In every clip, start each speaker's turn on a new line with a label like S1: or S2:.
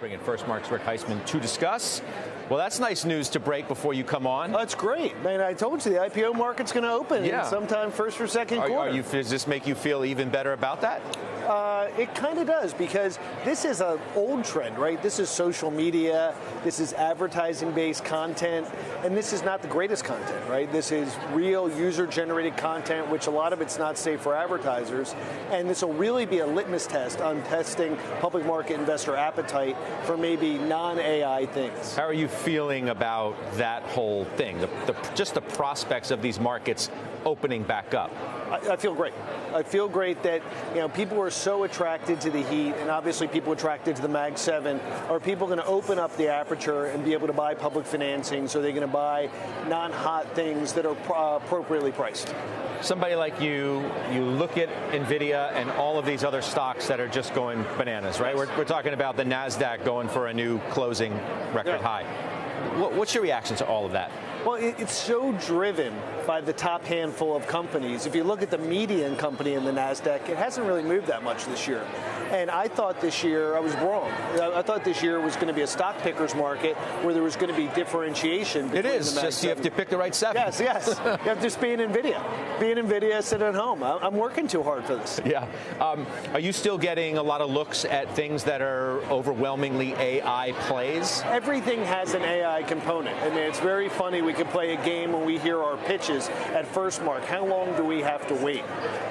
S1: Bring in FirstMark's Rick Heitzmann to discuss. Well, that's nice news to break before you come on.
S2: That's great. Man, I told you the IPO market's going to open in sometime first or second quarter.
S1: Does this make you feel even better about that?
S2: It kind of does, because this is an old trend, right? This is social media, this is advertising-based content, and this is not the greatest content, right? This is real user-generated content, which a lot of it's not safe for advertisers, and this will really be a litmus test on testing public market investor appetite for maybe non-AI things.
S1: How are you feeling about that whole thing, just the prospects of these markets opening back up?
S2: I feel great. I feel great that people are so attracted to the heat, and obviously people attracted to the Mag 7. Are people going to open up the aperture and be able to buy public financing? So they're going to buy non-hot things that are appropriately priced.
S1: Somebody like you look at NVIDIA and all of these other stocks that are just going bananas, right? We're talking about the NASDAQ going for a new closing record high. What's your reaction to all of that?
S2: Well, it's so driven by the top handful of companies. If you look at the median company in the NASDAQ, it hasn't really moved that much this year. And I thought this year, I was wrong. I thought this year was going to be a stock picker's market where there was going to be differentiation.
S1: It is, just you have to pick the right seven.
S2: Yes. You have to just be in NVIDIA. Be in NVIDIA, sit at home. I'm working too hard for this.
S1: Yeah. Are you still getting a lot of looks at things that are overwhelmingly AI plays?
S2: Everything has an AI component. I mean, it's very funny. We could play a game when we hear our pitches at FirstMark. How long do we have to wait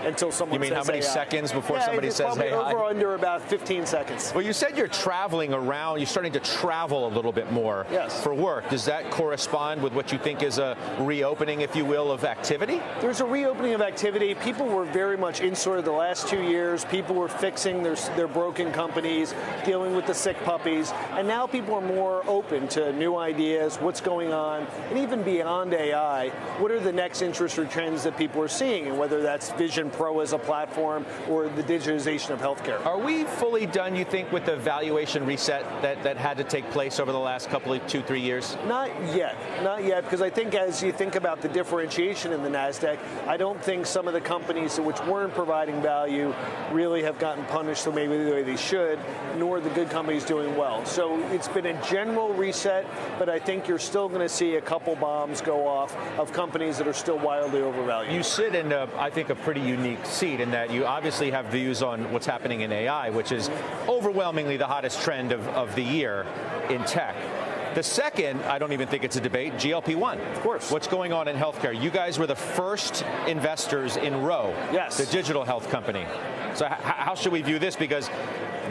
S2: until someone says AI?
S1: You mean how many seconds before somebody says AI?
S2: Over under about 15 seconds.
S1: Well, you said you're traveling around. You're starting to travel a little bit more for work. Does that correspond with what you think is a reopening, if you will, of activity?
S2: There's a reopening of activity. People were very much insulated the last 2 years. People were fixing their broken companies, dealing with the sick puppies. And now people are more open to new ideas, what's going on, and even beyond AI, what are the next interest or trends that people are seeing, and whether that's Vision Pro as a platform or the digitization of healthcare.
S1: Are we fully done, you think, with the valuation reset that had to take place over the last couple of 2-3 years?
S2: Not yet, because I think as you think about the differentiation in the NASDAQ, I don't think some of the companies which weren't providing value really have gotten punished so maybe the way they should, nor the good companies doing well. So it's been a general reset, but I think you're still going to see a couple bombs go off of companies that are still wildly overvalued.
S1: You sit in, I think, a pretty unique seat in that you obviously have views on what's happening in AI, which is overwhelmingly the hottest trend of the year in tech. The second, I don't even think it's a debate, GLP-1.
S2: Of course.
S1: What's going on in healthcare? You guys were the first investors in Ro, the digital health company. So how should we view this? Because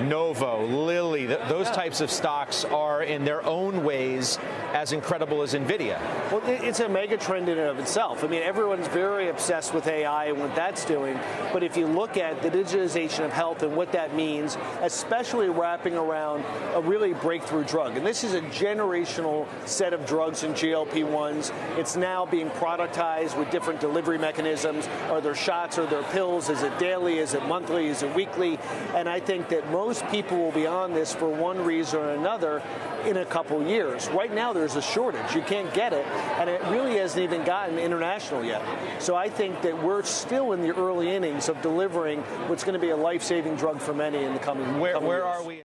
S1: Novo, Lilly, those types of stocks are in their own ways as incredible as NVIDIA.
S2: Well, it's a mega trend in and of itself. I mean, everyone's very obsessed with AI and what that's doing. But if you look at the digitization of health and what that means, especially wrapping around a really breakthrough drug, and this is a generational set of drugs in GLP-1s. It's now being productized with different delivery mechanisms. Are there shots? Are there pills? Is it daily? Is it monthly? Is it weekly? And I think that most people will be on this for one reason or another in a couple years. Right now, there's a shortage. You can't get it, and it really hasn't even gotten international yet. So I think that we're still in the early innings of delivering what's going to be a life-saving drug for many in the coming years.
S1: Where are we?